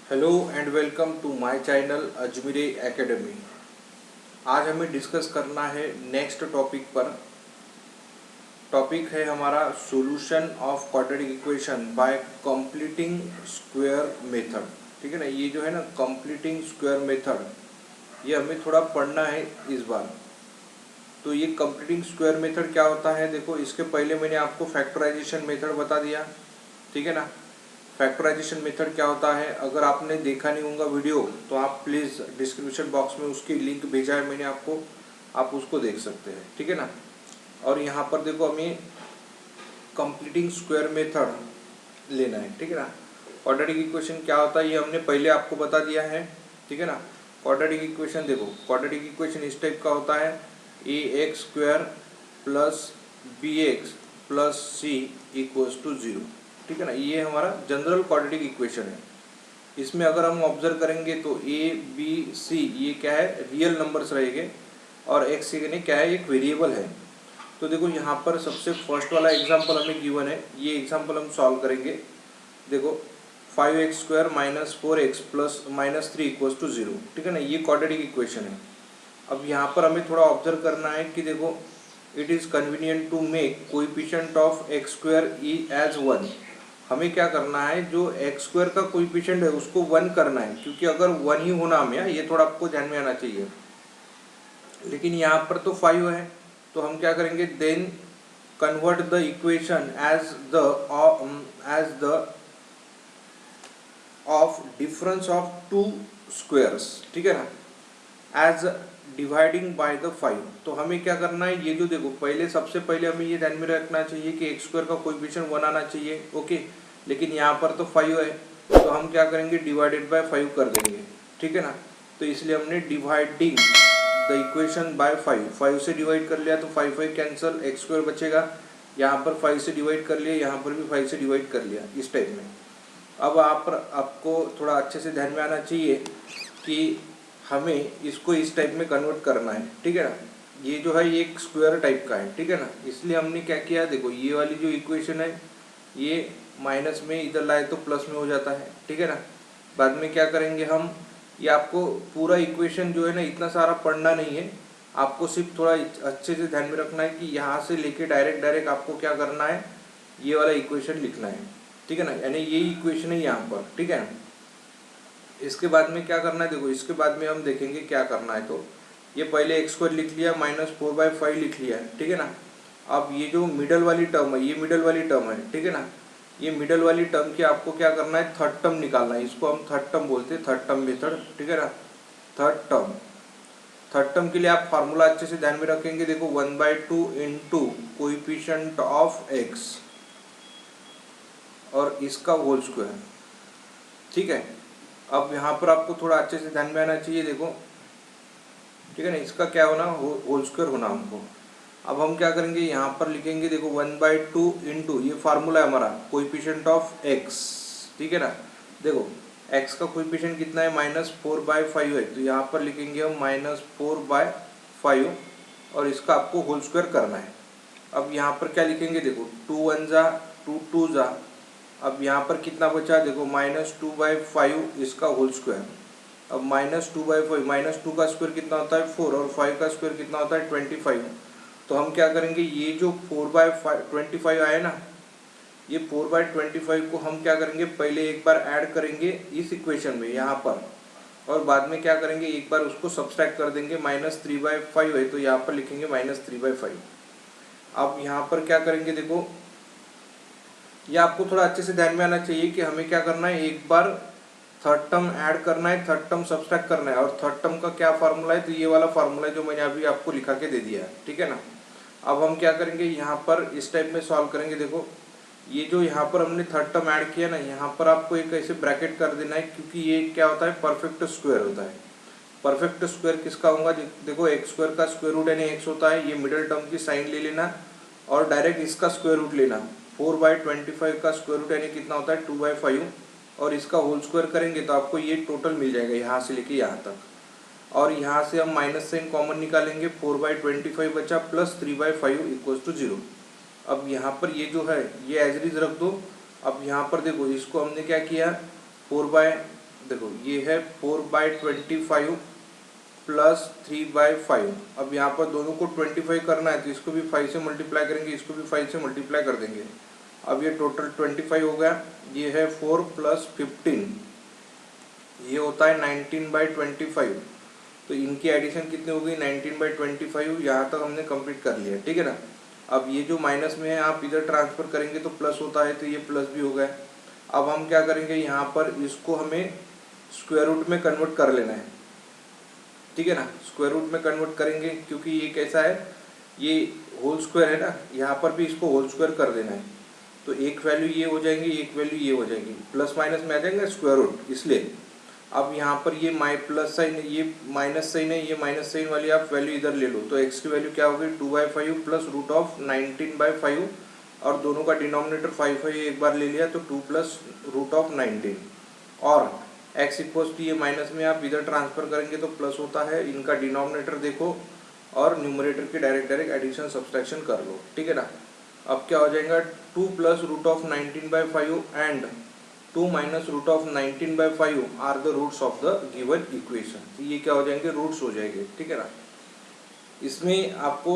Hello and welcome to my channel Ajmeri academy. आज हमें discuss करना है नेक्स्ट टॉपिक पर। टॉपिक है हमारा solution of quadratic equation by completing square method. ठीक है ना, ये जो है ना कंप्लीटिंग स्क्वायर मेथड, ये हमें थोड़ा पढ़ना है इस बार। तो ये कंप्लीटिंग स्क्वायर मेथड क्या होता है, देखो इसके पहले मैंने आपको फैक्टराइजेशन मेथड बता दिया। ठीक है ना, फैक्टराइजेशन मेथड क्या होता है, अगर आपने देखा नहीं होगा वीडियो तो आप प्लीज़ डिस्क्रिप्शन बॉक्स में उसकी लिंक भेजा है मैंने आपको, आप उसको देख सकते हैं। ठीक है ना, और यहाँ पर देखो हमें कंप्लीटिंग स्क्वायर मेथड लेना है। ठीक है ना, क्वाड्रेटिक इक्वेशन क्या होता है ये हमने पहले आपको बता दिया है। ठीक है ना, क्वाड्रेटिक इक्वेशन देखो, क्वाड्रेटिक इक्वेशन इस टाइप का होता है A x square plus B x plus C equals to 0। ठीक है ना, ये हमारा जनरल क्वाड्रेटिक इक्वेशन है। इसमें अगर हम ऑब्जर्व करेंगे तो ए बी सी ये क्या है, रियल नंबर्स रहेंगे और एक्स यानी क्या है, एक वेरिएबल है। तो देखो यहाँ पर सबसे फर्स्ट वाला एग्जांपल हमें गिवन है, ये एग्जांपल हम सॉल्व करेंगे। देखो 5x square minus 4x plus minus 3 equals to 0। ठीक है ना, ये क्वाड्रेटिक इक्वेशन है। अब यहाँ पर हमें थोड़ा ऑब्जर्व करना है कि देखो it is convenient to make coefficient of X square ई एज 1। हमें क्या करना है, जो एक्स स्क्वायर का कोएफिशिएंट है उसको 1 करना है, क्योंकि अगर 1 ही होना हमें, ये थोड़ा आपको ध्यान में आना चाहिए। लेकिन यहाँ पर तो 5 है, तो हम क्या करेंगे, then convert the equation as the of difference of two squares. ठीक है ना, एज डिवाइडिंग बाय द 5। तो हमें क्या करना है, ये जो देखो पहले सबसे पहले हमें ये ध्यान में रखना चाहिए कि एक्स स्क्वायर का कोएफिशिएंट 1 आना चाहिए। ओके, लेकिन यहाँ पर तो 5 है, तो हम क्या करेंगे, डिवाइडेड बाय 5 कर देंगे। ठीक है ना, तो इसलिए हमने डिवाइडिंग द इक्वेशन बाय 5 से डिवाइड कर लिया तो 5 कैंसिल, एक्स स्क्वायर बचेगा। यहाँ पर 5 से डिवाइड कर लिया, यहाँ पर भी 5 से डिवाइड कर लिया, इस टाइप में। अब आपको थोड़ा अच्छे से ध्यान में आना चाहिए कि हमें इसको इस टाइप में कन्वर्ट करना है। ठीक है ना, ये जो है ये एक स्क्वायर टाइप का है। ठीक है ना, इसलिए हमने क्या किया, देखो ये वाली जो इक्वेशन है ये माइनस में इधर लाए तो प्लस में हो जाता है। ठीक है ना, बाद में क्या करेंगे हम, ये आपको पूरा इक्वेशन जो है ना इतना सारा पढ़ना नहीं है, आपको सिर्फ थोड़ा अच्छे से ध्यान में रखना है कि यहाँ से लेके डायरेक्ट आपको क्या करना है, ये वाला इक्वेशन लिखना है। ठीक है ना, यानी ये इक्वेशन है यहाँ पर। ठीक है, इसके बाद में क्या करना है, देखो इसके बाद में हम देखेंगे क्या करना है। तो ये पहले एक्स स्क्वायर लिख लिया, माइनस 4/5 लिख लिया है। ठीक है ना, अब ये जो मिडल वाली टर्म है, ये मिडल वाली टर्म है। ठीक है ना, ये मिडल वाली टर्म की आपको क्या करना है, थर्ड टर्म निकालना है। इसको हम थर्ड टर्म बोलते हैं, थर्ड टर्म मेथड। ठीक है ना, थर्ड टर्म के लिए आप फार्मूला अच्छे से ध्यान में रखेंगे। देखो 1/2 इंटू कोएफिशिएंट ऑफ एक्स और इसका होल स्क्वायर। ठीक है, अब यहाँ पर आपको थोड़ा अच्छे से ध्यान में आना चाहिए। देखो ठीक है ना, इसका क्या होना, होल स्क्वायर होना हमको। अब हम क्या करेंगे, यहाँ पर लिखेंगे, देखो 1/2 इंटू, ये फार्मूला है हमारा कोएफिशिएंट ऑफ एक्स। ठीक है ना, देखो एक्स का कोएफिशिएंट कितना है, -4/5 है, तो यहाँ पर लिखेंगे हम -4/5 और इसका आपको होल स्क्वायर करना है। अब यहाँ पर क्या लिखेंगे, देखो 2 1 जा 2 2 जा, अब यहाँ पर कितना बचा, देखो -2/5 इसका होल स्क्वायर। अब -2/5, -2 का स्क्वायर कितना होता है 4 और 5 का स्क्वायर कितना होता है 25। तो हम क्या करेंगे, ये जो 4/25 आया ना, ये 4/25 को हम क्या करेंगे, पहले एक बार ऐड करेंगे इस इक्वेशन में यहाँ पर, और बाद में क्या करेंगे, एक बार उसको सब्सट्रैक्ट कर देंगे। -3/5 है तो यहाँ पर लिखेंगे -3/5। अब यहाँ पर क्या करेंगे, देखो ये आपको थोड़ा अच्छे से ध्यान में आना चाहिए कि हमें क्या करना है, एक बार थर्ड टर्म ऐड करना है, थर्ड टर्म सब्सट्रैक्ट करना है। और थर्ड टर्म का क्या फार्मूला है, तो ये वाला फार्मूला है जो मैंने अभी आपको लिखा के दे दिया है। ठीक है ना, अब हम क्या करेंगे, यहाँ पर इस टाइप में सॉल्व करेंगे। देखो ये जो यहाँ पर हमने थर्ड टर्म ऐड किया ना, यहाँ पर आपको एक ऐसे ब्रैकेट कर देना है, क्योंकि ये क्या होता है, परफेक्ट स्क्वायर होता है। परफेक्ट स्क्वायर किसका होगा, देखो एक्स स्क्वायर का स्क्वायर रूट यानी एक्स होता है, ये मिडिल टर्म की साइन ले लेना और डायरेक्ट इसका स्क्वायर रूट लेना। 4/25 का स्क्वायर रूट यानी कितना होता है 2/5, और इसका होल स्क्वायर करेंगे तो आपको ये टोटल मिल जाएगा यहाँ से लेके यहाँ तक। और यहाँ से हम माइनस साइन कॉमन निकालेंगे, 4/25 बचा प्लस 3/5 इक्वल्स टू 0। अब यहाँ पर ये जो है ये एज इट इज रख दो। अब यहाँ पर देखो इसको हमने क्या किया, 4 देखो ये है 4/25 प्लस 3/5। अब यहाँ पर दोनों को 25 करना है तो इसको भी 5 से मल्टीप्लाई करेंगे, इसको भी 5 से मल्टीप्लाई कर देंगे। अब ये टोटल 25 हो गया। ये है 4 + 15, ये होता है 19/25। तो इनकी एडिशन कितनी हो गई 19/25। यहाँ तक हमने कंप्लीट कर लिया, ठीक है ना। अब ये जो माइनस में है आप इधर ट्रांसफर करेंगे तो प्लस होता है, तो ये प्लस भी हो गया। अब हम क्या करेंगे, यहाँ पर इसको हमें स्क्वायर रूट में कन्वर्ट कर लेना है, ठीक है ना। स्क्वायर रूट में कन्वर्ट करेंगे क्योंकि ये कैसा है, ये होल स्क्वायर है ना, यहाँ पर भी इसको होल स्क्वायर कर देना है। तो एक वैल्यू ये हो जाएंगी, एक वैल्यू ये हो जाएगी, प्लस माइनस में आ जाएंगे स्क्वायर रूट, इसलिए। अब यहाँ पर ये प्लस साइन, ये माइनस साइन है, ये माइनस साइन वाली आप वैल्यू इधर ले लो। तो x की वैल्यू क्या होगी 2/5 प्लस √19/5, और दोनों का डिनोमिनेटर 5 एक बार ले लिया तो 2 प्लस √19। और x इक्वल्स टू ये माइनस में आप इधर ट्रांसफर करेंगे तो प्लस होता है। इनका डिनोमिनेटर देखो और न्यूमरेटर की डायरेक्ट एडिशन सब्सट्रैक्शन कर लो, ठीक है ना। अब क्या हो जाएगा 2 plus √19/5 and 2 minus √19/5 are the roots of the given equation. तो ये क्या हो जाएंगे, रूट्स हो जाएंगे, ठीक है ना। इसमें आपको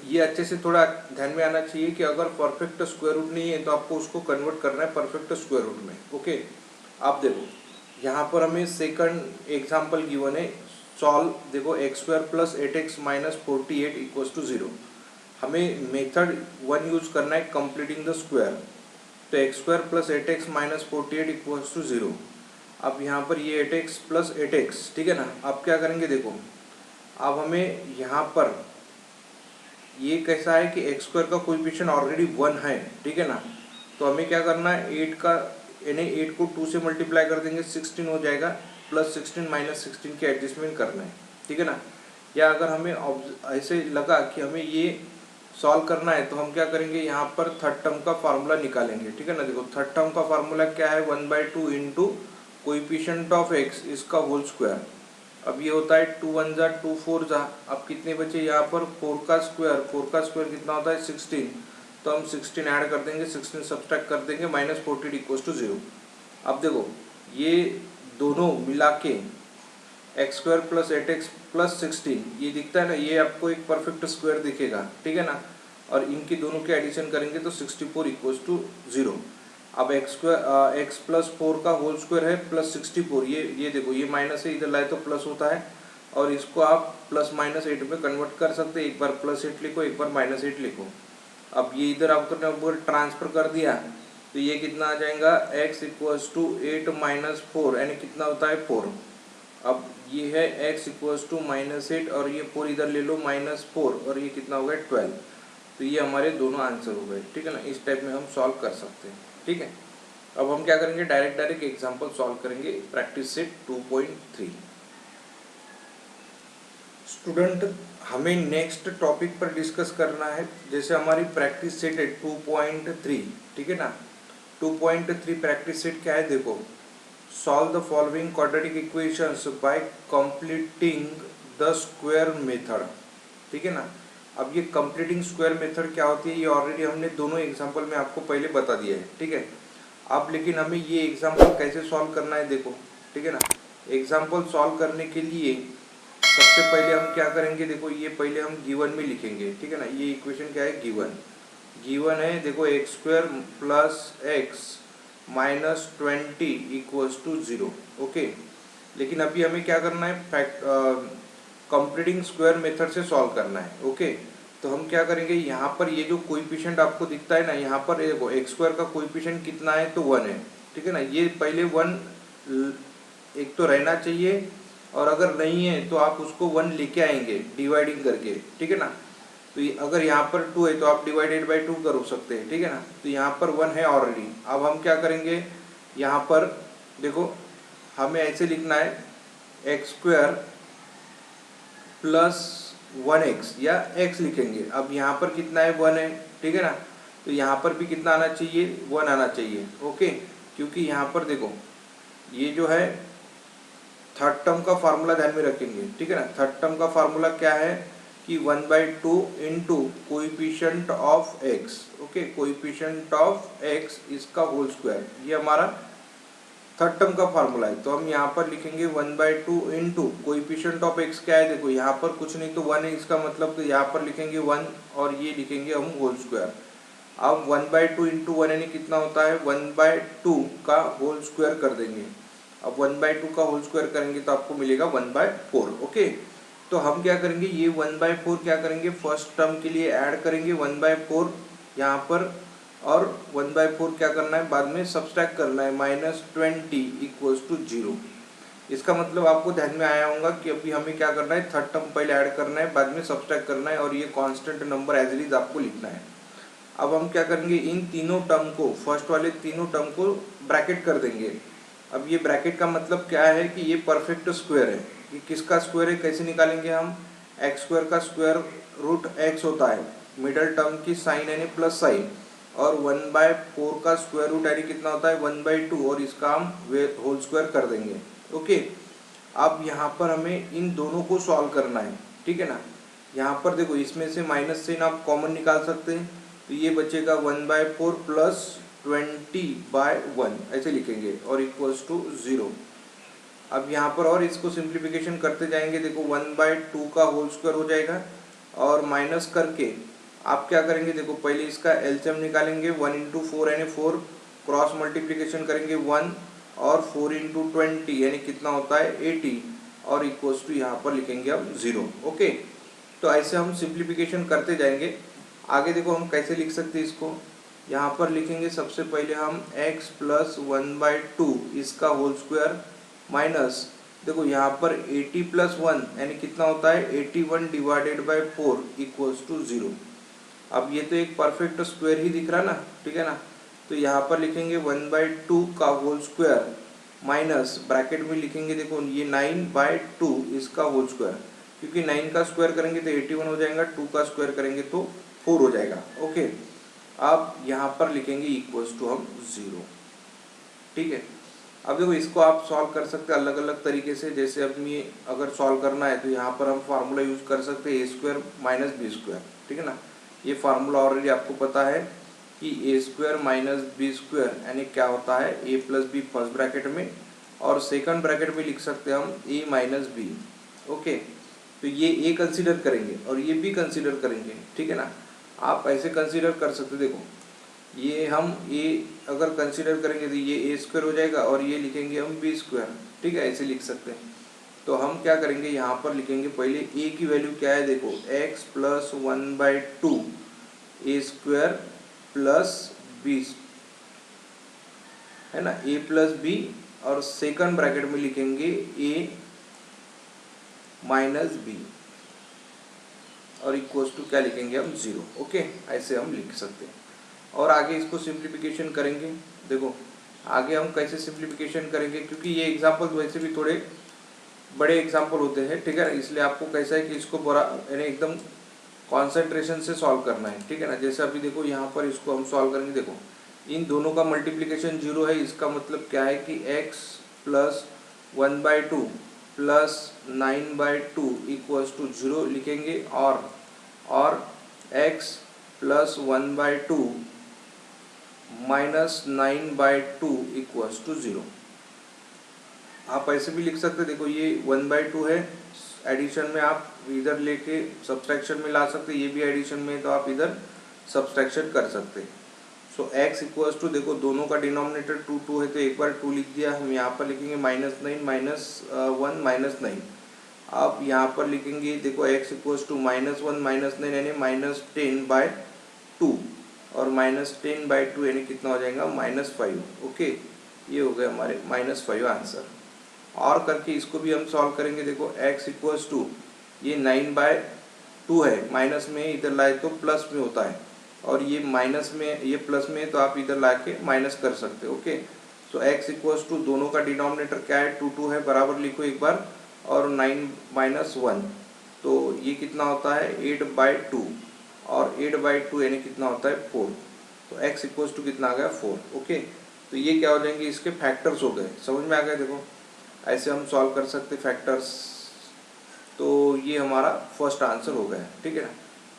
ये अच्छे से थोड़ा ध्यान में आना चाहिए कि अगर परफेक्ट स्क्वायर रूट नहीं है तो आपको उसको कन्वर्ट करना है परफेक्ट स्क्वायर रूट में, ओके। आप देखो यहाँ पर हमें सेकंड एग्जाम्पल गिवन है, सॉल्व। देखो x² + 8x - 48 = 0। हमें मेथड 1 यूज करना है, कंप्लीटिंग द स्क्वायर। तो x² + 8x - 48 = 0। अब यहाँ पर ये 8x + 8x, ठीक है ना। अब क्या करेंगे, देखो अब हमें यहाँ पर ये कैसा है कि x² का कोएफिशिएंट ऑलरेडी 1 है, ठीक है ना। तो हमें क्या करना है, 8 का यानी 8 को 2 से मल्टीप्लाई कर देंगे, 16 हो जाएगा, प्लस 16 माइनस 16 की एडजस्टमेंट करना है, ठीक है ना। या अगर हमें ऐसे लगा कि हमें ये सॉल्व करना है तो हम क्या करेंगे, यहाँ पर थर्ड टर्म का फार्मूला निकालेंगे, ठीक है ना। देखो थर्ड टर्म का फार्मूला क्या है, 1/2 इंटू कोएफिशिएंट ऑफ x इसका होल स्क्वायर। अब ये होता है 2 1 जा 2 4 जा। अब कितने बचे यहाँ पर 4 का स्क्वायर कितना होता है 16। तो हम 16 ऐड कर देंगे, 16 सब्ट्रैक्ट कर देंगे, -48 = 0। अब देखो ये दोनों मिला के x² + 8x + 16 ये दिखता है ना, ये आपको एक परफेक्ट स्क्वायर दिखेगा, ठीक है ना। और इनकी दोनों के एडिशन करेंगे तो 64 = 0। अब x + 4 का होल स्क्वायर है प्लस 64, ये देखो ये माइनस है, इधर लाए तो प्लस होता है। और इसको आप +-8 में कन्वर्ट कर सकते हैं, एक बार +8 लिखो, एक बार -8 लिखो। अब ये इधर आपको ट्रांसफर कर दिया तो ये कितना आ जाएगा, x = 8 - 4 यानी कितना होता है 4। अब ये है x = -8 और ये 4 इधर ले लो -4, और ये कितना हो गया 12। तो ये हमारे दोनों आंसर हो गए, ठीक है ना। इस टाइप में हम सॉल्व कर सकते हैं, ठीक है। अब हम क्या करेंगे, डायरेक्ट एग्जांपल सॉल्व करेंगे, प्रैक्टिस सेट 2.3। स्टूडेंट हमें नेक्स्ट टॉपिक पर डिस्कस करना है, जैसे हमारी प्रैक्टिस सेट है 2.3, ठीक है ना। 2.3 प्रैक्टिस सेट क्या है, देखो solve the following quadratic equations bye completing the square method, ठीक है ना। अब ये कंप्लीटिंग स्क्वायर मेथड क्या होती है, ये ऑलरेडी हमने दोनों एग्जांपल में आपको पहले बता दिया है, ठीक है। अब लेकिन हमें ये एग्जांपल कैसे सॉल्व करना है, देखो, ठीक है ना। एग्जांपल सॉल्व करने के लिए सबसे पहले हम क्या करेंगे, देखो ये पहले हम गिवन में लिखेंगे, ठीक है ना। ये इक्वेशन क्या है, गिवन है, देखो x² + x - 20 = 0, ओके। लेकिन अभी हमें क्या करना है, कंप्लीटिंग स्क्वायर मेथड से सॉल्व करना है, ओके। तो हम क्या करेंगे, यहाँ पर ये जो कोएफिशिएंट आपको दिखता है ना, यहाँ पर देखो x² का कोएफिशिएंट कितना है तो 1 है, ठीक है ना। ये पहले 1 एक तो रहना चाहिए, और अगर नहीं है तो आप उसको 1 लेके आएंगे डिवाइडिंग करके, ठीक है ना। तो अगर यहाँ पर 2 है तो आप डिवाइडेड/2 कर सकते हैं, ठीक है ना। तो यहाँ पर 1 है ऑलरेडी। अब हम क्या करेंगे, यहाँ पर देखो हमें ऐसे लिखना है x² + 1x या x लिखेंगे। अब यहाँ पर कितना है 1 है, ठीक है ना। तो यहाँ पर भी कितना आना चाहिए, 1 आना चाहिए, ओके। क्योंकि यहाँ पर देखो ये जो है थर्ड टर्म का फार्मूला ध्यान में रखेंगे, ठीक है ना। थर्ड टर्म का फार्मूला क्या है कि 1/2 into coefficient of x, okay, coefficient of x इसका होल स्क्वायर, ये हमारा थर्ड टर्म का फार्मूला है, तो हम यहाँ पर लिखेंगे 1/2 इंटू कोएफिशिएंट ऑफ एक्स क्या है, देखो यहाँ पर कुछ नहीं तो 1 है, इसका मतलब तो यहाँ पर लिखेंगे 1 और ये लिखेंगे हम होल स्क्वायर। अब 1/2 इंटू 1 यानी कितना होता है, 1/2 का होल स्क्वायर कर देंगे। अब 1/2 का होल स्क्वायर करेंगे तो आपको मिलेगा 1/4। ओके, तो हम क्या करेंगे, ये 1/4 क्या करेंगे, फर्स्ट टर्म के लिए ऐड करेंगे 1/4 यहाँ पर, और 1/4 क्या करना है, बाद में सब्सट्रैक्ट करना है, -20 = 0। इसका मतलब आपको ध्यान में आया होगा कि अभी हमें क्या करना है, थर्ड टर्म पहले ऐड करना है, बाद में सब्सट्रैक्ट करना है, और ये constant number as it is आपको लिखना है। अब हम क्या करेंगे, इन तीनों टर्म को, फर्स्ट वाले तीनों टर्म को ब्रैकेट कर देंगे। अब ये ब्रैकेट का मतलब क्या है कि ये परफेक्ट स्क्वायर है। ये किसका स्क्वायर है, कैसे निकालेंगे हम, x² का स्क्वायर रूट x होता है, मिडल टर्म की साइन यानी प्लस साइन, और 1/4 का स्क्वायर रूट यानी कितना होता है 1/2, और इसका हम होल स्क्वायर कर देंगे। ओके, अब यहाँ पर हमें इन दोनों को सॉल्व करना है, ठीक है ना। यहाँ पर देखो, इसमें से माइनस साइन आप कॉमन निकाल सकते हैं, तो ये बचेगा 1/4 प्लस 20/1 ऐसे लिखेंगे, और इक्वल्स टू 0। अब यहाँ पर और इसको सिंप्लीफिकेशन करते जाएंगे, देखो 1/2 का होल स्क्वायर हो जाएगा, और माइनस करके आप क्या करेंगे, देखो पहले इसका एलसीएम निकालेंगे, 1 × 4 यानी 4, क्रॉस मल्टीप्लिकेशन करेंगे 1, और 4 × 20 यानी कितना होता है 80, और इक्वल्स टू यहाँ पर लिखेंगे हम 0। ओके, तो ऐसे हम सिंप्लीफिकेशन करते जाएंगे। आगे देखो हम कैसे लिख सकते हैं इसको, यहाँ पर लिखेंगे सबसे पहले हम x + 1/2 इसका होल स्क्वायर, माइनस देखो यहाँ पर 80 + 1 यानी कितना होता है 81/4 इक्वल्स टू 0। अब ये तो एक परफेक्ट स्क्वायर ही दिख रहा ना, ठीक है ना। तो यहाँ पर लिखेंगे 1/2 का होल स्क्वायर, माइनस ब्रैकेट में लिखेंगे, देखो ये 9/2 इसका होल स्क्वायर, क्योंकि 9 का स्क्वायर करेंगे तो 81 हो जाएगा, 2 का स्क्वायर करेंगे तो 4 हो जाएगा। ओके, अब यहाँ पर लिखेंगे इक्वल्स टू हम 0, ठीक है। अब देखो इसको आप सॉल्व कर सकते हैं अलग अलग तरीके से, जैसे अब ये अगर सॉल्व करना है तो यहाँ पर हम फार्मूला यूज कर सकते हैं a² - b², ठीक है ना। ये फार्मूला ऑलरेडी आपको पता है कि a² - b² यानी क्या होता है a + b फर्स्ट ब्रैकेट में, और सेकंड ब्रैकेट में लिख सकते हैं हम a - b। ओके, तो ये a कंसीडर करेंगे और ये b कंसीडर करेंगे, ठीक है ना। आप ऐसे कंसीडर कर सकते, देखो ये हम a अगर कंसीडर करेंगे तो ये a² हो जाएगा, और ये लिखेंगे हम b², ठीक है, ऐसे लिख सकते हैं। तो हम क्या करेंगे, यहाँ पर लिखेंगे पहले a की वैल्यू क्या है, देखो x + 1/2 a² + b है ना, a + b, और सेकंड ब्रैकेट में लिखेंगे a - b, और इक्वल्स टू क्या लिखेंगे हम 0। ओके, ऐसे हम लिख सकते हैं। और आगे इसको सिंप्लीफिकेशन करेंगे, देखो आगे हम कैसे सिंप्लीफिकेशन करेंगे, क्योंकि ये एग्जाम्पल वैसे भी थोड़े बड़े एग्जाम्पल होते हैं, ठीक है, इसलिए आपको कैसा है कि इसको बड़ा यानी एकदम कॉन्सेंट्रेशन से सॉल्व करना है, ठीक है ना। जैसे अभी देखो यहाँ पर इसको हम सॉल्व करेंगे, देखो इन दोनों का मल्टीप्लिकेशन 0 है, इसका मतलब क्या है कि x + 1/2 + 9/2 = 0 लिखेंगे, और x + 1/2 - 9/2 = 0। आप ऐसे भी लिख सकते, देखो ये 1/2 है, एडिशन में आप इधर लेके सब्सट्रैक्शन में ला सकते, ये भी एडिशन में है तो आप इधर सब्सट्रैक्शन कर सकते। सो x = देखो दोनों का डिनोमिनेटर 2 2 है, तो एक बार 2 लिख दिया, हम यहाँ पर लिखेंगे -9 - 1 - 9। आप यहाँ पर लिखेंगे, देखो x = -1 - 9 यानी -10/2, और -10/2 यानी कितना हो जाएगा -5। ओके, ये हो गए हमारे -5 आंसर। और करके इसको भी हम सॉल्व करेंगे, देखो x = ये 9/2 है, माइनस में इधर लाए तो प्लस में होता है, और ये माइनस में ये प्लस में, तो आप इधर ला के माइनस कर सकते हो। ओके, सो x = दोनों का डिनोमिनेटर क्या है 2 2 है, बराबर लिखो एक बार, और 9 - 1, तो ये कितना होता है 8/2, और 8/2 यानी कितना होता है 4, तो x = कितना आ गया 4। ओके, तो ये क्या हो जाएंगे, इसके फैक्टर्स हो गए, समझ में आ गए। देखो ऐसे हम सॉल्व कर सकते फैक्टर्स, तो ये हमारा फर्स्ट आंसर हो गया, ठीक है ना।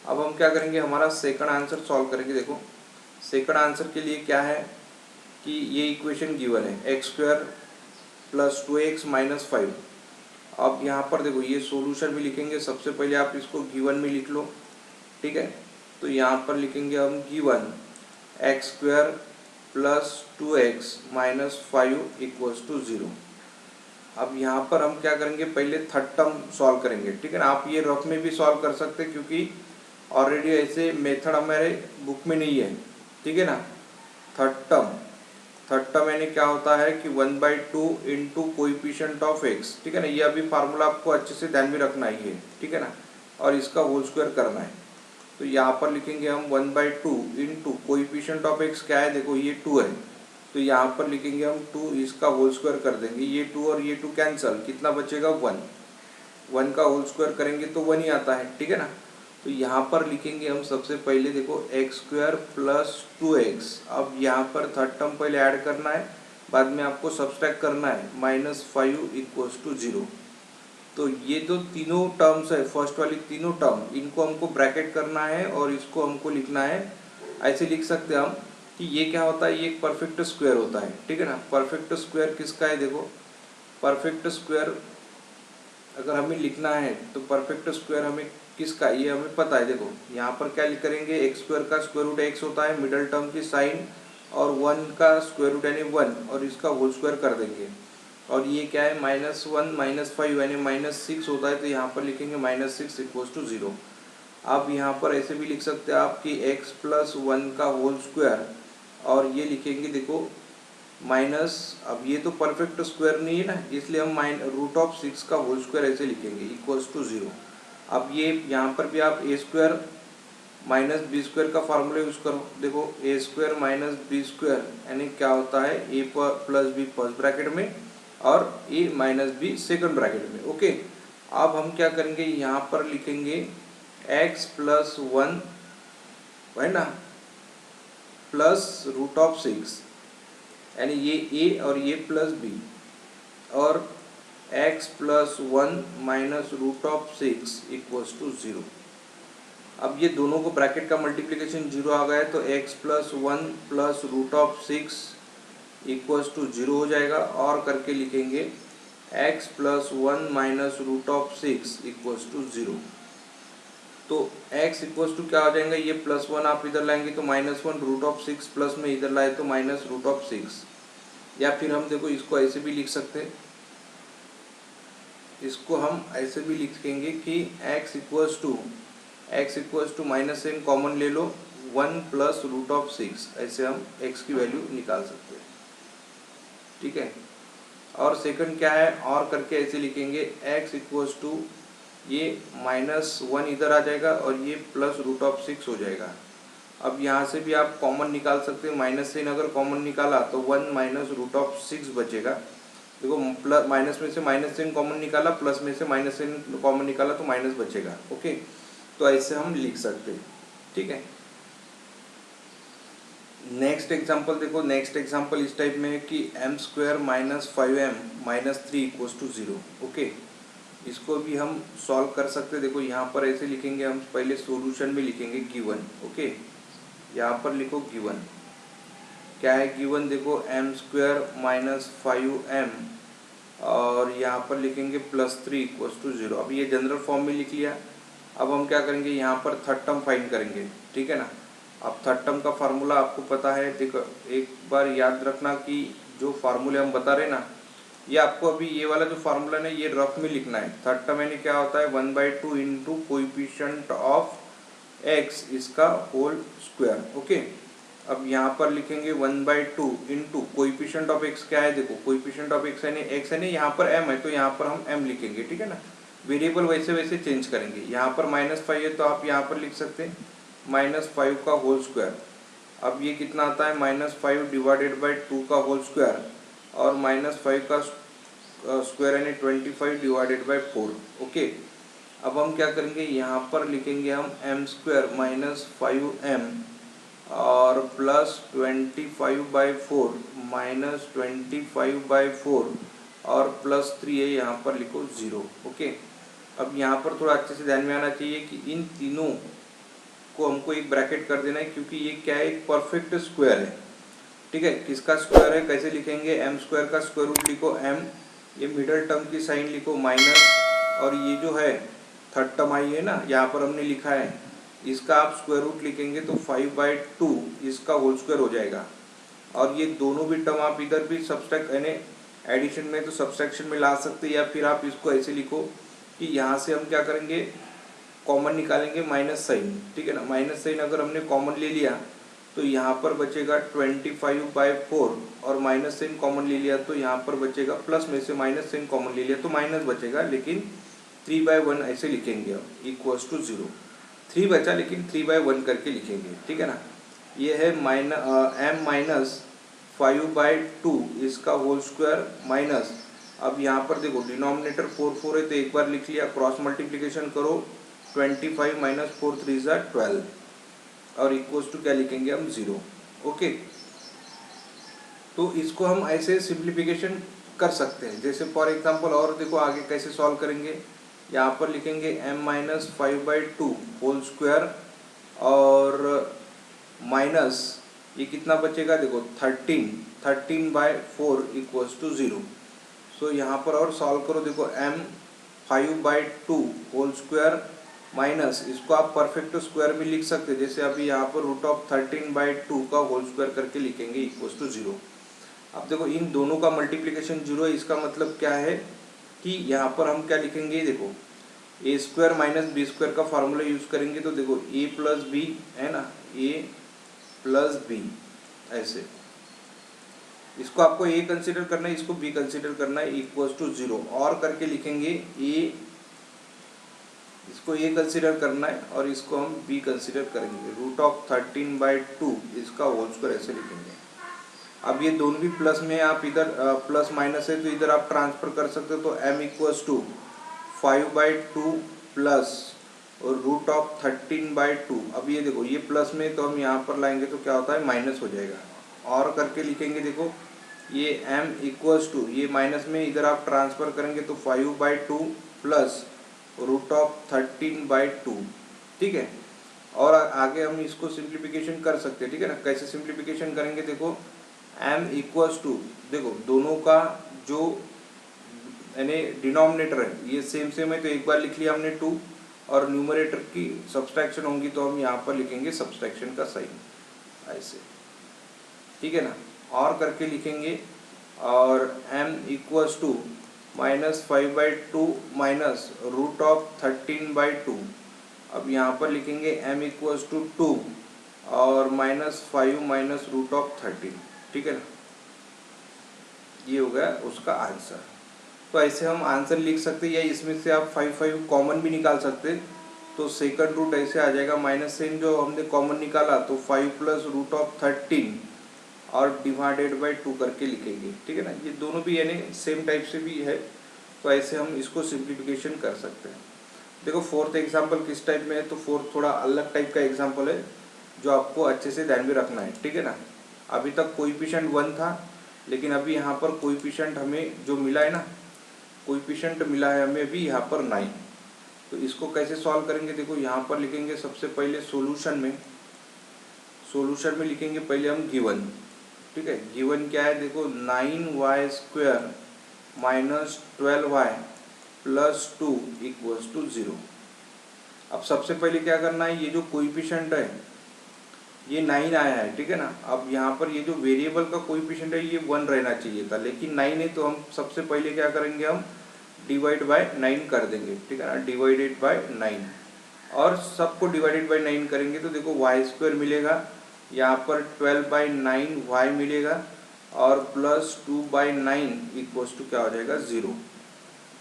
अब हम क्या करेंगे, हमारा सेकंड आंसर सॉल्व करेंगे। देखो सेकंड आंसर के लिए क्या है कि ये इक्वेशन गिवन है, x² प्लस 2x माइनस 5। अब यहाँ पर देखो ये सॉल्यूशन भी लिखेंगे। सबसे पहले आप इसको गिवन में लिख लो, ठीक है। तो यहाँ पर लिखेंगे हम given X square plus 2x minus 5 equals to 0। अब यहाँ पर हम क्या करेंगे, पहले थर्ड टर्म सॉल्व करेंगे, ठीक है ना। आप ये रफ में भी सॉल्व कर सकते हैं क्योंकि ऑलरेडी ऐसे मेथड हमारे बुक में नहीं है, ठीक है ना। थर्ड टर्म यानी क्या होता है कि 1/2 इंटू कोइफिशिएंट ऑफ एक्स, ठीक है ना। ये अभी फार्मूला आपको अच्छे से ध्यान में रखना है, ठीक है ना, और इसका होल स्क्वायर करना है। तो यहाँ पर लिखेंगे हम 1/2 इंटू कोइफिशिएंट ऑफ एक्स क्या है, देखो ये 2 है, तो यहाँ पर लिखेंगे हम 2, इसका होल स्क्वायर कर देंगे। ये 2 और ये 2 कैंसिल, कितना बचेगा 1 का होल स्क्वायर करेंगे तो 1 ही आता है, ठीक है ना। तो यहाँ पर लिखेंगे हम सबसे पहले देखो एक्स स्क्वायर प्लस 2x। अब यहाँ पर थर्ड टर्म पहले ऐड करना है, बाद में आपको सब्सट्रैक्ट करना है, माइनस 5 इक्वल्स टू 0। तो ये जो तीनों टर्म्स है, फर्स्ट वाली तीनों टर्म, इनको हमको ब्रैकेट करना है और इसको हमको लिखना है। ऐसे लिख सकते हैं हम कि ये क्या होता है, ये एक परफेक्ट स्क्वायर होता है, ठीक है ना। परफेक्ट स्क्वायर किसका है, देखो परफेक्ट स्क्वायर अगर हमें लिखना है तो परफेक्ट स्क्वायर हमें किसका, ये हमें पता है। देखो यहाँ पर क्या करेंगे, एक्स स्क्वायर का स्क्वायर रूट एक्स होता है, मिडल टर्म की साइन, और 1 का स्क्वायर रूट यानी 1, और इसका होल स्क्वायर कर देंगे। और ये क्या है, -1 -5 यानी -6 होता है, तो यहाँ पर लिखेंगे -6 इक्वल्स टू 0। अब यहाँ पर ऐसे भी लिख सकते हैं आप कि x प्लस 1 का होल स्क्वायर, और ये लिखेंगे देखो माइनस, अब ये तो परफेक्ट स्क्वायर नहीं है ना, इसलिए हम √6 का होल स्क्वायर ऐसे लिखेंगे इक्वल्स टू 0। अब ये यहाँ पर भी आप ए स्क्वायर माइनस बी स्क्वायर का फार्मूला यूज़ करो। देखो ए स्क्वायर माइनस बी स्क्वायर यानी क्या होता है, ए प्लस बी फर्स्ट ब्रैकेट में और ए माइनस बी सेकंड ब्रैकेट में, ओके। अब हम क्या करेंगे, यहाँ पर लिखेंगे x प्लस 1 है ना, प्लस √6 यानी ये a और ये प्लस b, और x plus 1 minus √6 equals to 0। अब ये दोनों को ब्रैकेट का मल्टीप्लिकेशन 0 आ गया है, तो x plus 1 plus √6 equals to 0 हो जाएगा, और करके लिखेंगे x plus 1 minus √6 equals to 0। तो x इक्वल्स टू क्या हो जाएगा, ये +1 आप इधर लाएंगे तो -1, √6 प्लस में इधर लाए तो -√6। या फिर हम देखो इसको ऐसे भी लिख सकते हैं, इसको हम ऐसे भी लिखेंगे कि x equals to -n common ले लो, 1 प्लस √6, ऐसे हम x की वैल्यू निकाल सकते हैं, ठीक है। और सेकंड क्या है, और करके ऐसे लिखेंगे x इक्वल्स टू, ये -1 इधर आ जाएगा और ये प्लस √6 हो जाएगा। अब यहाँ से भी आप कॉमन निकाल सकते हैं, -n अगर कॉमन निकाला तो 1 माइनस √6 बचेगा। देखो प्लस माइनस में से -n कॉमन निकाला, प्लस में से -n कॉमन निकाला तो माइनस बचेगा, ओके। तो ऐसे हम लिख सकते हैं, ठीक है। नेक्स्ट एग्जाम्पल देखो, नेक्स्ट एग्जाम्पल इस टाइप में है कि m² minus 5m minus 3 equals to 0, okay. इसको भी हम सॉल्व कर सकते हैं। देखो यहाँ पर ऐसे लिखेंगे हम, पहले सॉल्यूशन में लिखेंगे गिवन, ओके। यहाँ पर लिखो गिवन, क्या है गिवन, देखो m² माइनस 5m, और यहाँ पर लिखेंगे +3 इक्वल्स टू 0। अब ये जनरल फॉर्म में लिख लिया। अब हम क्या करेंगे, यहाँ पर थर्ड टर्म फाइंड करेंगे, ठीक है ना। अब थर्ड टर्म का फार्मूला आपको पता है, देखो एक बार याद रखना कि जो फार्मूले हम बता रहे ना, ये आपको अभी ये वाला जो फार्मूला है ये रफ में लिखना है। थर्ड टर्म यानी क्या होता है, 1/2 इंटू कोइफिशिएंट ऑफ x, इसका होल स्क्वायर, ओके। अब यहाँ पर लिखेंगे 1/2 इंटू कोइफिशिएंट ऑफ x क्या है, देखो कोइफिशिएंट ऑफ x यानी यहाँ पर m है तो यहाँ पर हम m लिखेंगे, ठीक है ना। वेरिएबल वैसे वैसे चेंज करेंगे। यहाँ पर -5 है तो आप यहाँ पर लिख सकते हैं -5 का होल स्क्वायर। अब ये कितना आता है, -5 डिवाइडेड बाई 2 का होल स्क्वायर, और -5 का स्क्वायर यानी 25 डिवाइडेड बाई 4, ओके। अब हम क्या करेंगे, यहाँ पर लिखेंगे हम m² माइनस 5m और प्लस 25/4 माइनस 25/4 और +3 है, यहाँ पर लिखो 0, ओके। अब यहाँ पर थोड़ा अच्छे से ध्यान में आना चाहिए कि इन तीनों को हमको एक ब्रैकेट कर देना है, क्योंकि ये क्या है, एक परफेक्ट स्क्वायर है, ठीक है। किसका स्क्वायर है, कैसे लिखेंगे, m² का स्क्वायर रूट लिखो m ये मिडल टर्म की साइन लिखो माइनस, और ये जो है थर्ड टर्म आई है ना, यहाँ पर हमने लिखा है, इसका आप स्क्वायर रूट लिखेंगे तो 5/2 इसका होल स्क्वायर हो जाएगा। और ये दोनों भी टर्म आप इधर भी सब्सट्रैक्ट यानी एडिशन में तो सब्सट्रैक्शन में ला सकते हैं, या फिर आप इसको ऐसे लिखो कि यहाँ से हम क्या करेंगे, कॉमन निकालेंगे माइनस साइन, ठीक है ना। माइनस साइन अगर हमने कॉमन ले लिया तो यहाँ पर बचेगा 25/4, और माइनस साइन कॉमन ले लिया तो यहाँ पर बचेगा, प्लस में से माइनस साइन कॉमन ले लिया तो माइनस बचेगा, लेकिन 3/1 ऐसे लिखेंगे हम, इक्वल्स टू 0। 3 बचा लेकिन 3/1 करके लिखेंगे, ठीक है ना। ये है m-5/2 इसका होल स्क्वायर माइनस, अब यहाँ पर देखो डिनोमिनेटर 4 है तो एक बार लिख लिया, क्रॉस मल्टीप्लिकेशन करो, 25 - 4 3 = 12, और इक्वल्स टू क्या लिखेंगे हम, 0। ओके, तो इसको हम ऐसे सिंप्लीफिकेशन कर सकते हैं। जैसे फॉर एग्जांपल और देखो आगे कैसे सॉल्व करेंगे, यहाँ पर लिखेंगे m-5/2 होल स्क्वायर, और माइनस ये कितना बचेगा, देखो 13/4 इक्वल्स टू 0। सो यहाँ पर और सॉल्व करो, देखो m5/2 होल स्क्वायर माइनस, इसको आप परफेक्ट स्क्वायर में लिख सकते हैं, जैसे अभी यहाँ पर √13/2 का होल स्क्वायर करके लिखेंगे इक्वल्स टू 0। अब देखो इन दोनों का मल्टीप्लिकेशन 0 है, इसका मतलब क्या है कि यहाँ पर हम क्या लिखेंगे, देखो a² - b² का फार्मूला यूज करेंगे, तो देखो a + b है ना, a + b ऐसे, इसको आपको a कंसीडर करना है, इसको b कंसीडर करना है, इक्वल्स टू 0, और करके लिखेंगे a, इसको a कंसीडर करना है और इसको हम b कंसीडर करेंगे, √13/2 इसका होल स्क्वायर ऐसे लिखेंगे। अब ये दोनों भी प्लस में, आप इधर प्लस माइनस है तो इधर आप ट्रांसफर कर सकते हो, तो m = 5/2 प्लस और √13/2। अब ये देखो ये प्लस में तो हम यहाँ पर लाएंगे तो क्या होता है, माइनस हो जाएगा, और करके लिखेंगे, देखो ये m = ये माइनस में इधर आप ट्रांसफर करेंगे तो 5/2 प्लस √13/2, ठीक है। और आगे हम इसको सिंप्लीफिकेशन कर सकते हैं, ठीक है ना। कैसे सिंप्लीफिकेशन करेंगे, देखो m = देखो दोनों का जो यानी डिनोमिनेटर है ये सेम है, तो एक बार लिख लिया हमने 2, और न्यूमरेटर की सब्सट्रैक्शन होंगी तो हम यहाँ पर लिखेंगे सब्सट्रैक्शन का साइन ऐसे, ठीक है ना। और करके लिखेंगे, और m = -5/2 माइनस √13/2, अब यहाँ पर लिखेंगे m = 2 और -5 - √13, ठीक है ना। ये हो गया उसका आंसर। तो ऐसे हम आंसर लिख सकते हैं, या इसमें से आप 5 कॉमन भी निकाल सकते हैं, तो सेकंड रूट ऐसे आ जाएगा, माइनस साइन जो हमने कॉमन निकाला तो 5 + √13 और /2 करके लिखेंगे, ठीक है ना। ये दोनों भी यानी सेम टाइप से भी है, तो ऐसे हम इसको सिंप्लीफिकेशन कर सकते हैं। देखो फोर्थ एग्जाम्पल किस टाइप में है, तो फोर्थ थोड़ा अलग टाइप का एग्जाम्पल है जो आपको अच्छे से ध्यान में रखना है, ठीक है ना। अभी तक कोएफिशिएंट 1 था, लेकिन अभी यहाँ पर कोएफिशिएंट हमें जो मिला है ना, कोएफिशिएंट मिला है हमें अभी यहाँ पर 9। तो इसको कैसे सॉल्व करेंगे, देखो यहाँ पर लिखेंगे सबसे पहले सॉल्यूशन में लिखेंगे पहले हम गिवन, ठीक है। गिवन क्या है, देखो 9y² - 12y + 2 = 0। अब सबसे पहले क्या करना है, ये जो कोएफिशिएंट है ये 9 आया है, ठीक है ना। अब यहाँ पर ये जो वेरिएबल का कोएफिशिएंट है ये 1 रहना चाहिए था, लेकिन 9 है, तो हम सबसे पहले क्या करेंगे, हम डिवाइड बाय 9 कर देंगे, ठीक है ना, डिवाइडेड बाय 9, और सबको डिवाइडेड बाय 9 करेंगे तो देखो y² मिलेगा, यहाँ पर 12/9y मिलेगा, और प्लस 2/9 इक्वल्स टू क्या हो जाएगा, 0।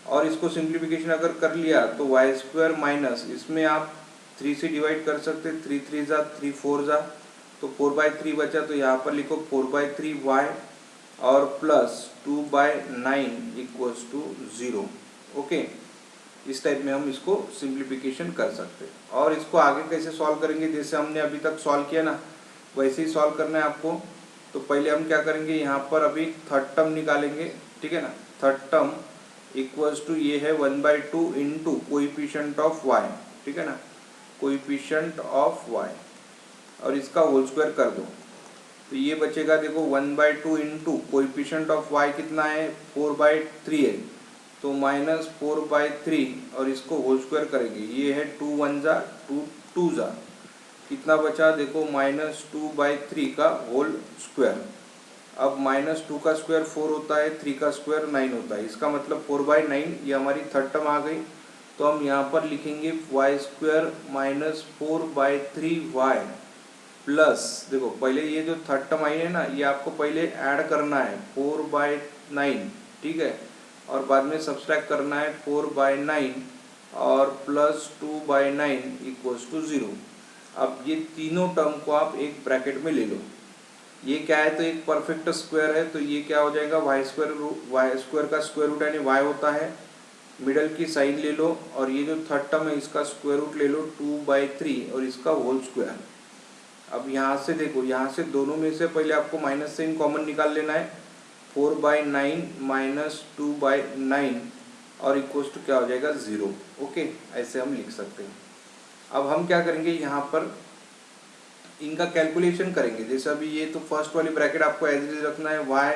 और इसको सिंप्लीफिकेशन अगर कर लिया तो y² माइनस, इसमें आप 3 से डिवाइड कर सकते, 3 3 = 3 4 = तो 4/3 बचा, तो यहाँ पर लिखो 4/3y और प्लस 2/9 = 0। ओके, इस टाइप में हम इसको सिंप्लीफिकेशन कर सकते हैं। और इसको आगे कैसे सॉल्व करेंगे, जैसे हमने अभी तक सॉल्व किया ना वैसे ही सॉल्व करना है आपको। तो पहले हम क्या करेंगे, यहाँ पर अभी थर्ड टर्म निकालेंगे, ठीक है ना। थर्ड टर्म इक्वल्स टू ये है 1/2 इंटू कोएफिशिएंट ऑफ y, ठीक है ना, कोएफिशिएंट ऑफ y, और इसका होल स्क्वायर कर दो, तो ये बचेगा देखो 1/2 इंटू कोएफिशिएंट ऑफ y कितना है 4/3 है, तो -4/3 और इसको होल स्क्वायर करेंगे, ये है 2 1 जा 2 2 जा, कितना बचा देखो -2/3 का होल स्क्वायर। अब -2 का स्क्वायर 4 होता है, 3 का स्क्वायर 9 होता है, इसका मतलब 4/9, ये हमारी थर्ड टर्म आ गई। तो हम यहाँ पर लिखेंगे y² -4/3y प्लस, देखो पहले ये जो थर्ड टर्म आई है ना, ये आपको पहले ऐड करना है 4/9, ठीक है, और बाद में सब्सट्रैक्ट करना है 4/9 और प्लस 2/9 इक्वल्स टू 0। अब ये तीनों टर्म को आप एक ब्रैकेट में ले लो। ये क्या है, तो एक परफेक्ट स्क्वायर है, तो ये क्या हो जाएगा y² का स्क्वायर रूट यानी y होता है, मिडल की साइड ले लो, और ये जो थर्ड टर्म है इसका स्क्वायर रूट ले लो 2/3 और इसका होल स्क्वायर। अब यहाँ से देखो, यहाँ से दोनों में से पहले आपको माइनस साइन कॉमन निकाल लेना है, 4/9 माइनस 2/9 और इक्वल्स टू क्या हो जाएगा 0। ओके, ऐसे हम लिख सकते हैं। अब हम क्या करेंगे, यहाँ पर इनका कैलकुलेशन करेंगे। जैसे अभी ये तो फर्स्ट वाली ब्रैकेट आपको एज इट इज रखना है, y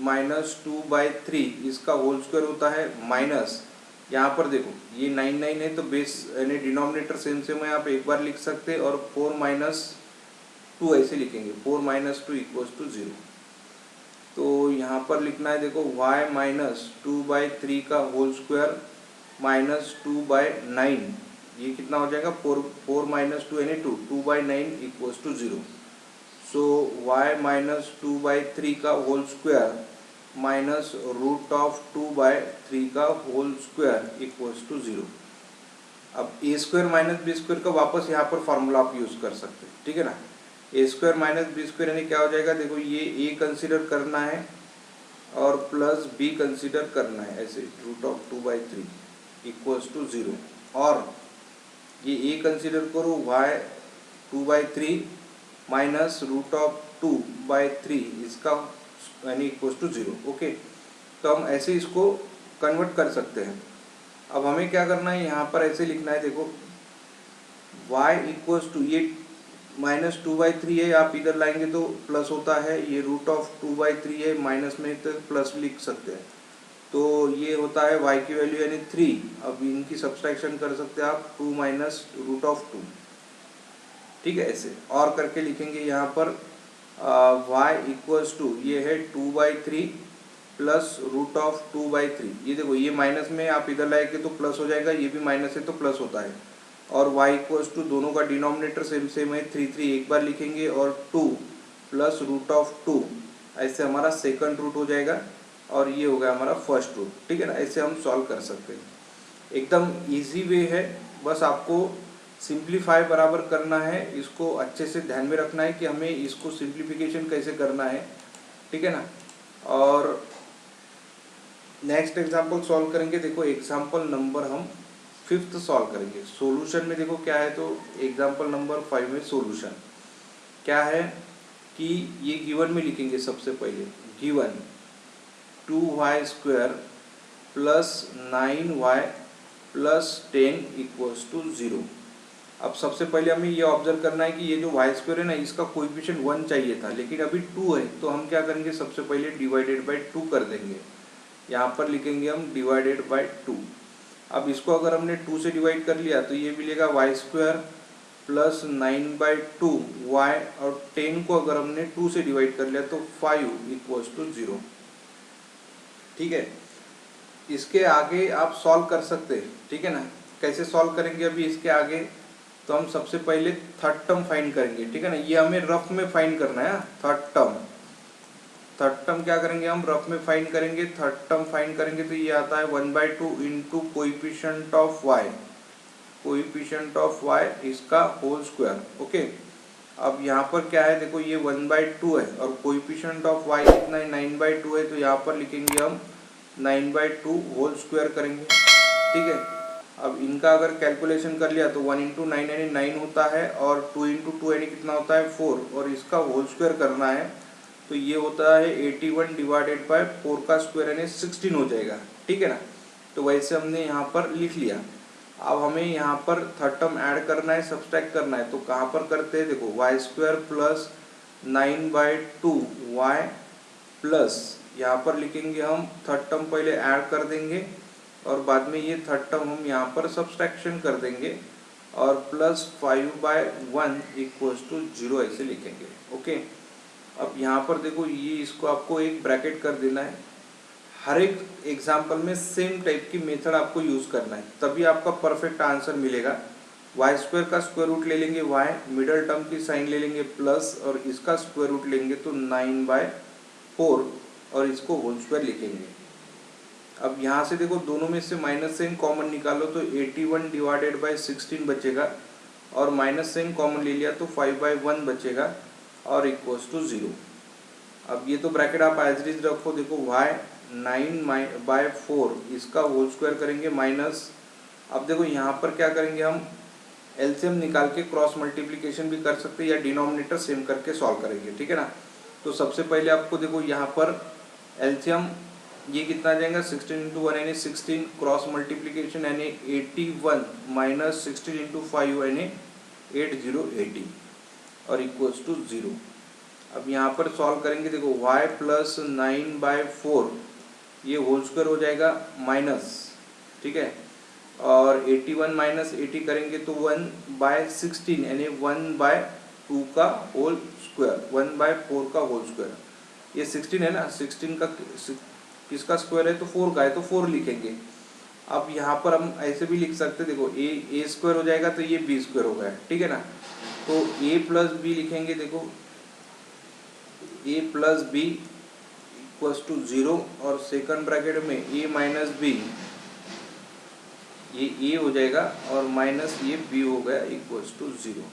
-2/3 इसका होल स्क्वायर होता है, माइनस यहाँ पर देखो ये 9 9 है, तो बेस यानी डिनोमिनेटर सेम सेम है, आप एक बार लिख सकते हैं, और 4 - 2 ऐसे लिखेंगे, 4 - 2 इक्वल्स टू 0। तो यहाँ पर लिखना है देखो y -2/3 का होल स्क्वायर -2/9, ये कितना हो जाएगा 4 - 2 यानी 2/9 इक्वल्स टू 0। सो y -2/3 का होल स्क्वायर माइनस √2/3 का होल स्क्वायर इक्वल्स टू 0। अब a² - b² का वापस यहाँ पर फॉर्मूला आप यूज़ कर सकते हैं, ठीक है ना। a² - b² यानी क्या हो जाएगा, देखो ये a कंसिडर करना है और प्लस b कंसिडर करना है, ऐसे √2/3 इक्वल्स टू 0, और ये a कंसिडर करो y 2/3 माइनस √2/3 इसका यानी इक्वल्स टू 0। ओके, तो हम ऐसे इसको कन्वर्ट कर सकते हैं। अब हमें क्या करना है, यहाँ पर ऐसे लिखना है, देखो y इक्वल्स टू, ये -2/3 है, आप इधर लाएंगे तो प्लस होता है, ये √2/3 है, माइनस में तो प्लस लिख सकते हैं, तो ये होता है y की वैल्यू यानी 3। अब इनकी सब्सट्रैक्शन कर सकते हैं आप 2 माइनस √2, ठीक है, ऐसे और करके लिखेंगे। यहाँ पर y इक्वल्स टू, ये है 2/3 प्लस √2/3, ये देखो ये माइनस में आप इधर लाएंगे तो प्लस हो जाएगा, ये भी माइनस है तो प्लस होता है, और y इक्वल्स टू, दोनों का डिनोमिनेटर सेम सेम है, 3 एक बार लिखेंगे, और 2 प्लस √2, ऐसे हमारा सेकंड रूट हो जाएगा, और ये हो गया हमारा फर्स्ट रूट, ठीक है ना। ऐसे हम सॉल्व कर सकते हैं, एकदम इजी वे है, बस आपको सिंप्लीफाई बराबर करना है, इसको अच्छे से ध्यान में रखना है कि हमें इसको सिंप्लीफिकेशन कैसे करना है, ठीक है ना। और नेक्स्ट एग्जांपल सॉल्व करेंगे। देखो एग्जांपल नंबर हम 5th सॉल्व करेंगे। सॉल्यूशन में देखो क्या है, तो एग्जांपल नंबर 5 में सॉल्यूशन क्या है कि ये गिवन में लिखेंगे। सबसे पहले given 2y² plus 9y plus 10 equals to 0। अब सबसे पहले हमें ये ऑब्जर्व करना है कि ये जो y² है ना, इसका कोएफिशिएंट 1 चाहिए था, लेकिन अभी 2 है, तो हम क्या करेंगे, सबसे पहले डिवाइडेड बाय 2 कर देंगे। यहाँ पर लिखेंगे हम डिवाइडेड बाय 2। अब इसको अगर हमने 2 से डिवाइड कर लिया तो ये मिलेगा y² प्लस 9/2y, और 10 को अगर हमने 2 से डिवाइड कर लिया तो 5 इक्वल्स टू 0, ठीक है। इसके आगे आप सॉल्व कर सकते हैं, ठीक है ना। कैसे सॉल्व करेंगे अभी इसके आगे, तो हम सबसे पहले थर्ड टर्म फाइंड करेंगे, ठीक है ना। ये हमें रफ में फाइंड करना है, थर्ड टर्म क्या करेंगे, हम रफ में फाइंड करेंगे। थर्ड टर्म फाइंड करेंगे तो ये आता है 1/2 इंटू कोएफिशिएंट ऑफ y इसका होल स्क्वायर। ओके, अब यहाँ पर क्या है, देखो ये 1/2 है और कोएफिशिएंट ऑफ y कितना है 9/2 है, तो यहाँ पर लिखेंगे हम 9/2 होल स्क्वायर करेंगे, ठीक है। अब इनका अगर कैलकुलेशन कर लिया तो 1 × 9 यानी 9 होता है, और 2 × 2 यानी कितना होता है 4, और इसका होल स्क्वायर करना है तो ये होता है 81 डिवाइडेड बाय 4 का स्क्वायर यानी 16 हो जाएगा, ठीक है ना। तो वैसे हमने यहाँ पर लिख लिया। अब हमें यहाँ पर थर्ड टर्म ऐड करना है, सब्सट्रैक्ट करना है, तो कहाँ पर करते हैं, देखो y² प्लस 9/2 y प्लस यहाँ पर लिखेंगे हम थर्ड टर्म पहले ऐड कर देंगे और बाद में ये थर्ड टर्म हम यहाँ पर सब्सट्रैक्शन कर देंगे और प्लस 5/1 इक्वल्स टू 0 ऐसे लिखेंगे। ओके, अब यहाँ पर देखो ये इसको आपको एक ब्रैकेट कर देना है। हर एक एग्जाम्पल में सेम टाइप की मेथड आपको यूज़ करना है, तभी आपका परफेक्ट आंसर मिलेगा। वाई स्क्वायर का स्क्वायर रूट ले लेंगे y, मिडल टर्म की साइन ले लेंगे प्लस और इसका स्क्वायर रूट लेंगे तो 9/4 और इसको होल स्क्वायर लिखेंगे। अब यहाँ से देखो दोनों में से माइनस साइन कॉमन निकालो तो 81 डिवाइडेड बाई 16 बचेगा और माइनस साइन कॉमन ले लिया तो 5/1 बचेगा और इक्वल्स टू 0। अब ये तो ब्रैकेट आप एज इट इज रखो। देखो y 9/4 इसका होल स्क्वायर करेंगे माइनस, अब देखो यहाँ पर क्या करेंगे हम एलसीएम निकाल के क्रॉस मल्टीप्लिकेशन भी कर सकते हैं या डिनोमिनेटर सेम करके सॉल्व करेंगे, ठीक है ना। तो सबसे पहले आपको देखो यहाँ पर एलसीएम ये कितना आ जाएगा 16 इंटू 1 यानी 16, क्रॉस मल्टीप्लिकेशन यानी 81 माइनस 16 इंटू 5 यानी 80 और इक्वल्स टू 0। अब यहाँ पर सॉल्व करेंगे, देखो y प्लस 9/4 ये होल स्क्वायर हो जाएगा माइनस, ठीक है, और 81 माइनस 80 करेंगे तो 1/16 यानी 1/2 का होल स्क्वायर, 1/4 का होल स्क्वायर। ये 16 है ना, 16 का किसका स्क्वायर है तो 4 का है तो 4 लिखेंगे। अब यहाँ पर हम ऐसे भी लिख सकते हैं, देखो ए स्क्वायर हो जाएगा तो ये बी स्क्वायर हो गया, ठीक है ना। तो a प्लस बी लिखेंगे, देखो a plus B equals to 0 और सेकंड ब्रैकेट में a माइनस बी, ये a हो जाएगा और माइनस ये b हो गया इक्वल्स टू 0।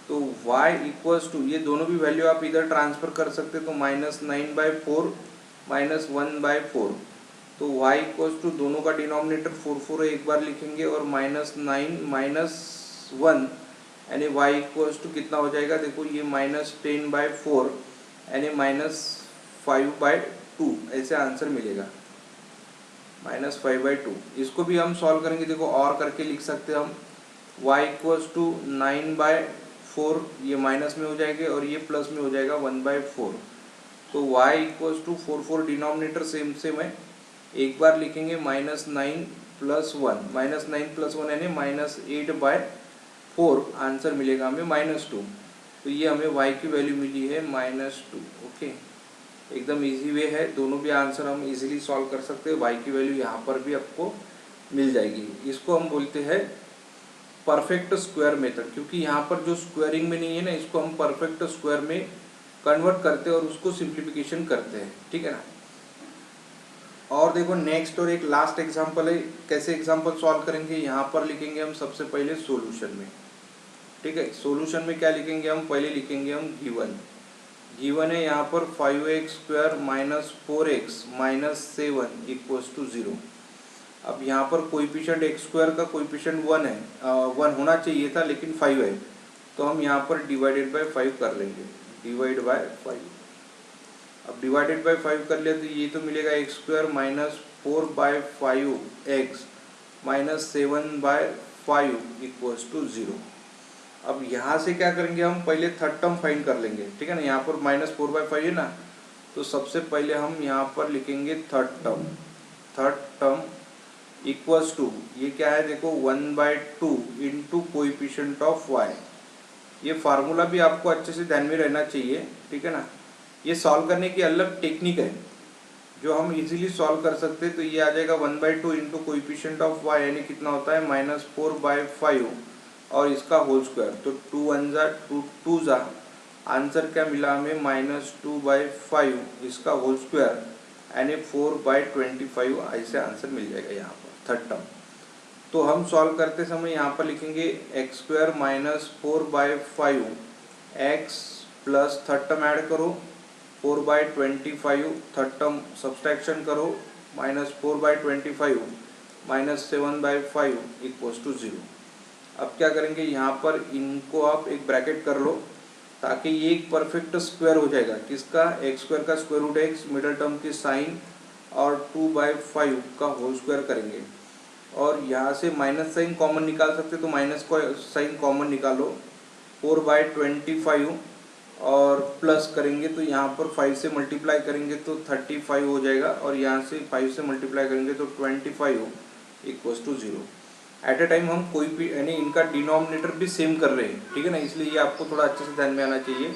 तो y इक्वल्स टू ये दोनों भी वैल्यू आप इधर ट्रांसफर कर सकते हैं, तो -9/4 माइनस 1/4, तो y इक्वल्स टू दोनों का डिनोमिनेटर 4 एक बार लिखेंगे और -9 माइनस 1 यानी y इक्वल्स टू कितना हो जाएगा, देखो ये -10/4 यानी -5/2 ऐसे आंसर मिलेगा, -5/2। इसको भी हम सॉल्व करेंगे, देखो और करके लिख सकते हैं हम y इक्वल्स टू 9/4 ये माइनस में हो जाएंगे और ये प्लस में हो जाएगा 1/4, तो y equals to 4 denominator same है, एक बार लिखेंगे -9 प्लस 1 यानी -8/4 आंसर मिलेगा हमें -2। तो ये हमें y की वैल्यू मिली है -2। ओके, एकदम इजी वे है, दोनों भी आंसर हम इजीली सॉल्व कर सकते हैं। y की वैल्यू यहाँ पर भी आपको मिल जाएगी। इसको हम बोलते हैं परफेक्ट स्क्वायर मेथड, क्योंकि यहाँ पर जो स्क्वायरिंग में नहीं है ना, इसको हम परफेक्ट स्क्वायर में कन्वर्ट करते हैं और उसको सिंप्लीफिकेशन करते हैं, ठीक है ना। और देखो नेक्स्ट और एक लास्ट एग्जांपल है, कैसे एग्जांपल सॉल्व करेंगे, यहाँ पर लिखेंगे हम सबसे पहले सॉल्यूशन में, ठीक है। सॉल्यूशन में क्या लिखेंगे हम, पहले लिखेंगे हम गिवन है यहाँ पर 5x² minus 4x minus 7 equals to 0। अब यहाँ पर कोएफिशिएंट x² का कोएफिशिएंट 1 है, 1 होना चाहिए था लेकिन 5 है, तो हम यहाँ पर डिवाइडेड बाय 5 कर लेंगे, डिवाइड बाय 5। अब डिवाइडेड बाय 5 कर लिया तो ये तो मिलेगा x² minus 4/5x minus 7/5 equals to 0। अब यहाँ से क्या करेंगे हम, पहले थर्ड टर्म फाइंड कर लेंगे, ठीक है ना। यहाँ पर -4/5 है ना, तो सबसे पहले हम यहाँ पर लिखेंगे थर्ड टर्म इक्वल्स टू, ये क्या है देखो 1/2 इंटू कोएफिशिएंट ऑफ y। ये फार्मूला भी आपको अच्छे से ध्यान में रहना चाहिए, ठीक है ना। ये सॉल्व करने की अलग टेक्निक है जो हम इजीली सॉल्व कर सकते हैं। तो ये आ जाएगा 1/2 इंटू कोएफिशिएंट ऑफ y यानी कितना होता है -4/5 और इसका होल स्क्वायर, तो 2 1 जा 2 जा, आंसर क्या मिला हमें -2/5 इसका होल स्क्वायर यानी 4/25 ऐसे आंसर मिल जाएगा यहाँ पर थर्ड टर्म। तो हम सॉल्व करते समय यहाँ पर लिखेंगे x² minus 4/5 x plus third term add करो 4/25, थर्ड टर्म सब्सट्रैक्शन करो -4/25 माइनस 7/5 इक्वल्स टू 0। अब क्या करेंगे, यहाँ पर इनको आप एक ब्रैकेट कर लो ताकि ये एक परफेक्ट स्क्वायर हो जाएगा, किसका, x² का square root x, middle term की साइन और 2/5 का होल स्क्वायर करेंगे। और यहाँ से माइनस साइन कॉमन निकाल सकते, तो माइनस को साइन कॉमन निकालो 4/25 और प्लस करेंगे तो यहाँ पर 5 से मल्टीप्लाई करेंगे तो 35 हो जाएगा, और यहाँ से 5 से मल्टीप्लाई करेंगे तो 25 हो equals to 0। At a time हम कोई भी यानी इनका डिनोमिनेटर भी सेम कर रहे हैं, ठीक है ना, इसलिए ये आपको थोड़ा अच्छे से ध्यान में आना चाहिए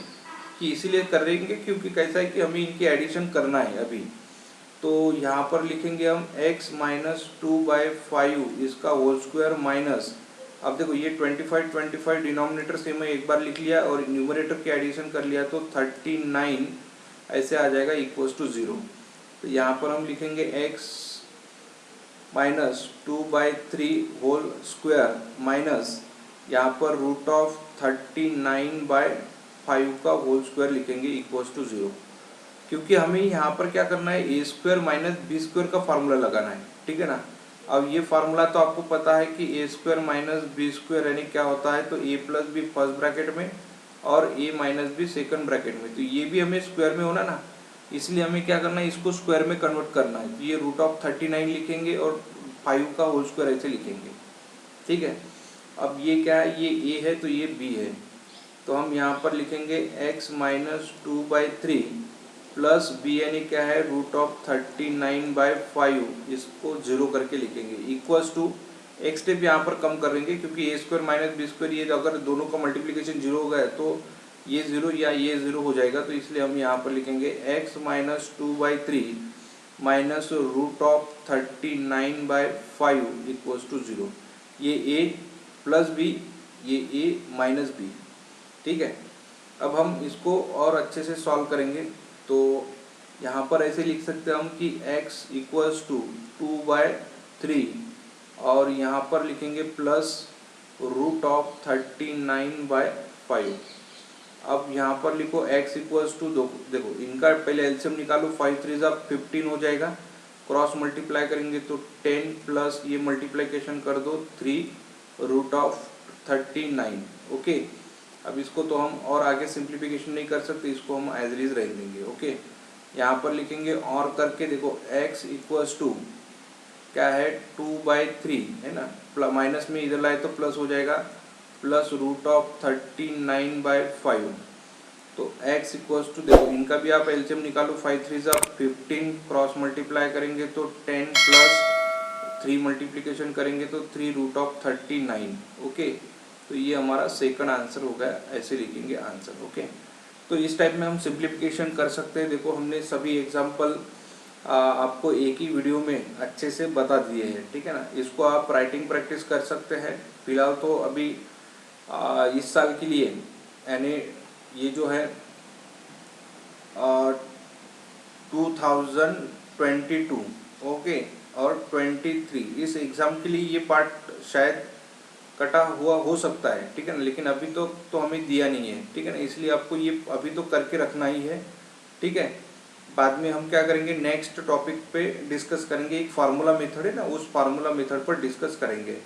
कि इसीलिए कर रहे हैं क्योंकि कैसा है कि हमें इनकी एडिशन करना है अभी। तो यहाँ पर लिखेंगे हम x माइनस 2/5 इसका होल स्क्वायर माइनस, अब देखो ये 25 डिनोमिनेटर सेम है, एक बार लिख लिया और न्यूमरेटर की एडिशन कर लिया तो 39 ऐसे आ जाएगा इक्वल्स टू 0। तो यहाँ पर हम लिखेंगे x minus 2/3 whole square minus यहाँ पर रूट ऑफ 39/5 का होल स्क्वायर लिखेंगे इक्वल्स टू 0, क्योंकि हमें यहाँ पर क्या करना है, A square minus B square का फार्मूला लगाना है, ठीक है ना। अब ये फार्मूला तो आपको पता है कि ए स्क्वायर माइनस बी स्क्वायर यानी क्या होता है, तो ए प्लस बी फर्स्ट ब्रैकेट में और ए माइनस बी सेकंड ब्रैकेट में, तो ये भी हमें स्क्वायर में होना ना, इसलिए हमें क्या करना है, इसको स्क्वायर में कन्वर्ट करना है। तो ये रूट ऑफ 39 लिखेंगे और 5 का होल स्क्वायर ऐसे लिखेंगे, ठीक है। अब ये क्या है, ये ए है तो ये बी है, तो हम यहाँ पर लिखेंगे x माइनस 2/3 प्लस बी यानी क्या है रूट ऑफ 39/5, इसको 0 करके लिखेंगे इक्वल्स टू एक स्टेप यहाँ पर कम करेंगे क्योंकि ए स्क्वायर माइनस बी स्क्वायर, ये अगर दोनों का मल्टीप्लिकेशन 0 हो गया तो ये 0 या ये 0 हो जाएगा, तो इसलिए हम यहाँ पर लिखेंगे x minus 2/3 minus root of 39/5 equals to 0। ये a प्लस बी, ये a माइनस बी, ठीक है। अब हम इसको और अच्छे से सॉल्व करेंगे, तो यहाँ पर ऐसे लिख सकते हैं हम कि x इक्वल्स टू 2/3 और यहाँ पर लिखेंगे प्लस रूट ऑफ 39/5। अब यहाँ पर लिखो x इक्वल्स टू, देखो इनका पहले एलसीएम निकालो, 5 3 15 हो जाएगा, क्रॉस मल्टीप्लाई करेंगे तो 10 प्लस ये मल्टीप्लिकेशन कर दो 3 रूट ऑफ 39, ओके। अब इसको तो हम और आगे सिंप्लीफिकेशन नहीं कर सकते, इसको हम एज इज रह देंगे, ओके। यहाँ पर लिखेंगे और करके देखो x इक्वल्स टू क्या है 2/3 है ना, माइनस में इधर लाए तो प्लस हो जाएगा, प्लस रूट ऑफ 39/5। तो x इक्वल्स टू, देखो इनका भी आप एलसीएम निकालो, 5 3 15, क्रॉस मल्टीप्लाई करेंगे तो 10 प्लस 3 मल्टीप्लिकेशन करेंगे तो 3 रूट ऑफ 39, ओके। तो ये हमारा सेकंड आंसर हो गया, ऐसे लिखेंगे आंसर, ओके। तो इस टाइप में हम सिंप्लीफिकेशन कर सकते हैं। देखो हमने सभी एग्जांपल आपको एक ही वीडियो में अच्छे से बता दिए हैं, ठीक है ना। इसको आप राइटिंग प्रैक्टिस कर सकते हैं। फिलहाल तो अभी इस साल के लिए यानी ये जो है 2022 ओके और 23 इस एग्ज़ाम के लिए ये पार्ट शायद कटा हुआ हो सकता है, ठीक है ना, लेकिन अभी तो हमें दिया नहीं है, ठीक है ना, इसलिए आपको ये अभी तो करके रखना ही है, ठीक है। बाद में हम क्या करेंगे, नेक्स्ट टॉपिक पे डिस्कस करेंगे, एक फार्मूला मेथड है ना, उस फार्मूला मेथड पर डिस्कस करेंगे।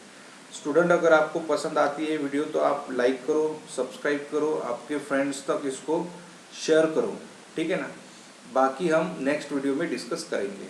स्टूडेंट अगर आपको पसंद आती है वीडियो तो आप लाइक करो, सब्सक्राइब करो, आपके फ्रेंड्स तक इसको शेयर करो, ठीक है ना। बाकी हम नेक्स्ट वीडियो में डिस्कस करेंगे।